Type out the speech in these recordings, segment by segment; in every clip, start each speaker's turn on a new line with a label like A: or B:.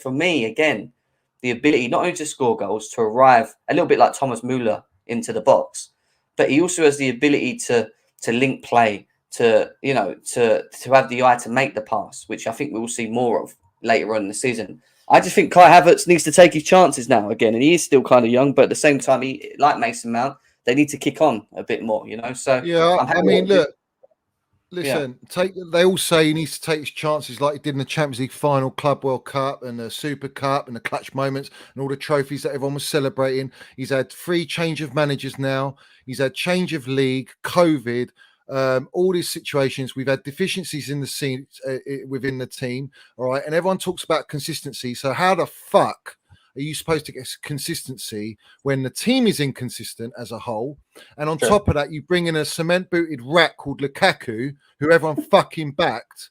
A: for me, again, the ability not only to score goals, to arrive a little bit like Thomas Müller into the box, but he also has the ability to link play, to have the eye to make the pass, which I think we will see more of later on in the season. I just think Kai Havertz needs to take his chances now again, and he is still kind of young, but at the same time, he, like Mason Mount, they need to kick on a bit more, So
B: yeah, I mean, look.
A: Yeah.
B: Listen, they all say he needs to take his chances like he did in the Champions League final, Club World Cup and the Super Cup and the clutch moments and all the trophies that everyone was celebrating. He's had 3 change of managers now. He's had change of league, COVID, all these situations. We've had deficiencies in the scene within the team, all right? And everyone talks about consistency. So how the fuck are you supposed to get consistency when the team is inconsistent as a whole? And on top of that, you bring in a cement-booted rat called Lukaku, who everyone fucking backed,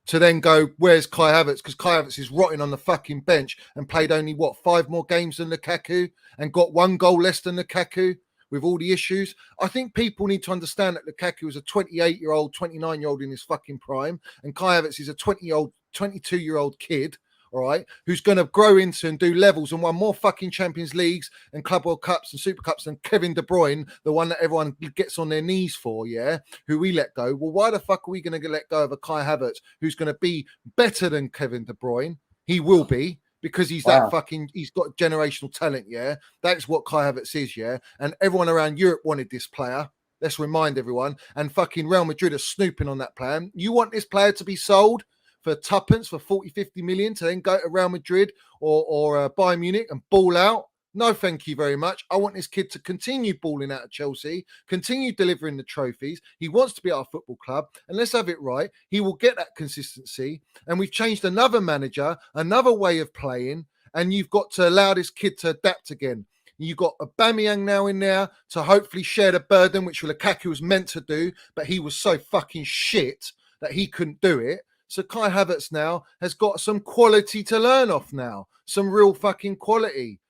B: to then go, where's Kai Havertz? Because Kai Havertz is rotting on the fucking bench and played only, 5 more games than Lukaku and got 1 goal less than Lukaku with all the issues. I think people need to understand that Lukaku is a 28-year-old, 29-year-old in his fucking prime, and Kai Havertz is a 22-year-old kid, all right, who's going to grow into and do levels and won more fucking Champions Leagues and Club World Cups and Super Cups than Kevin De Bruyne, the one that everyone gets on their knees for, yeah, who we let go. Well, why the fuck are we going to let go of a Kai Havertz who's going to be better than Kevin De Bruyne? He will be, because he's that fucking, he's got generational talent, yeah? That's what Kai Havertz is, yeah? And everyone around Europe wanted this player. Let's remind everyone. And fucking Real Madrid are snooping on that plan. You want this player to be sold for tuppence, for 40, 50 million to then go to Real Madrid or Bayern Munich and ball out? No, thank you very much. I want this kid to continue balling out of Chelsea, continue delivering the trophies. He wants to be at our football club, and let's have it right. He will get that consistency. And we've changed another manager, another way of playing, and you've got to allow this kid to adapt again. You've got Aubameyang now in there to hopefully share the burden, which Lukaku was meant to do, but he was so fucking shit that he couldn't do it. So Kai Havertz now has got some quality to learn off now, some real fucking quality.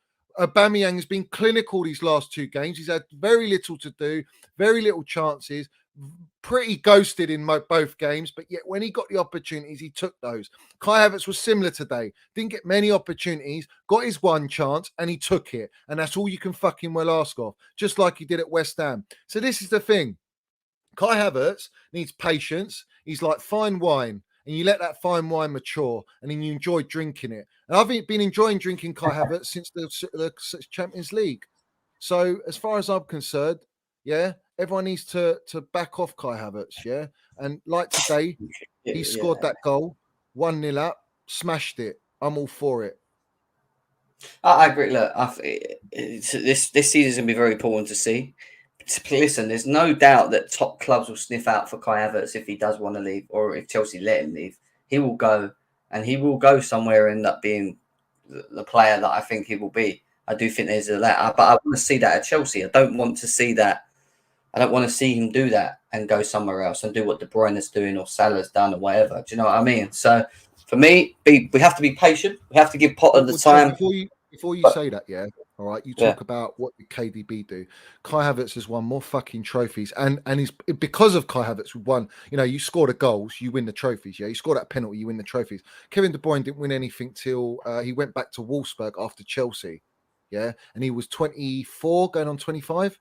B: Aubameyang has been clinical these last 2 games. He's had very little to do, very little chances, pretty ghosted in both games, but yet when he got the opportunities, he took those. Kai Havertz was similar today. Didn't get many opportunities, got his 1 chance, and he took it. And that's all you can fucking well ask of, just like he did at West Ham. So this is the thing. Kai Havertz needs patience. He's like fine wine. And you let that fine wine mature, and then you enjoy drinking it. And I've been enjoying drinking Kai Havertz since the Champions League. So as far as I'm concerned, yeah, everyone needs to back off Kai Havertz, yeah? And like today, he scored that goal, 1-0 up, smashed it. I'm all for it.
A: I agree. Look, this season is going to be very important to see. Listen, there's no doubt that top clubs will sniff out for Kai Havertz if he does want to leave, or if Chelsea let him leave. He will go, and he will go somewhere and end up being the player that I think he will be. I do think there's that, but I want to see that at Chelsea. I don't want to see that. I don't want to see him do that and go somewhere else and do what De Bruyne is doing or Salah's done or whatever. Do you know what I mean? So for me, we have to be patient. We have to give Potter the time.
B: Before you say that, yeah, all right, you talk about what did KDB do. Kai Havertz has won more fucking trophies, and he's, because of Kai Havertz, won. You know, you score the goals, you win the trophies. Yeah, you score that penalty, you win the trophies. Kevin De Bruyne didn't win anything till he went back to Wolfsburg after Chelsea. Yeah, and he was 24, going on 25,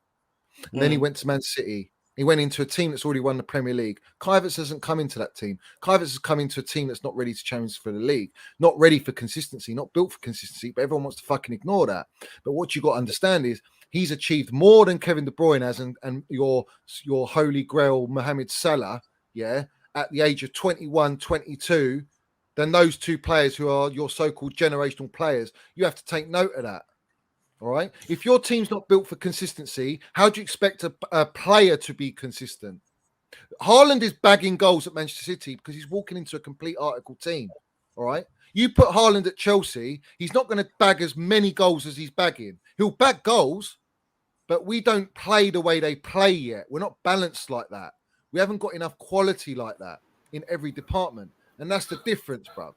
B: and then he went to Man City. He went into a team that's already won the Premier League. Kai Havertz hasn't come into that team. Kai Havertz has come into a team that's not ready to challenge for the league, not ready for consistency, not built for consistency, but everyone wants to fucking ignore that. But what you got to understand is he's achieved more than Kevin De Bruyne has, and your holy grail Mohamed Salah, yeah, at the age of 21, 22, than those 2 players who are your so-called generational players. You have to take note of that. All right. If your team's not built for consistency, how do you expect a player to be consistent? Haaland is bagging goals at Manchester City because he's walking into a complete article team. All right. You put Haaland at Chelsea, he's not going to bag as many goals as he's bagging. He'll bag goals, but we don't play the way they play yet. We're not balanced like that. We haven't got enough quality like that in every department. And that's the difference, bro.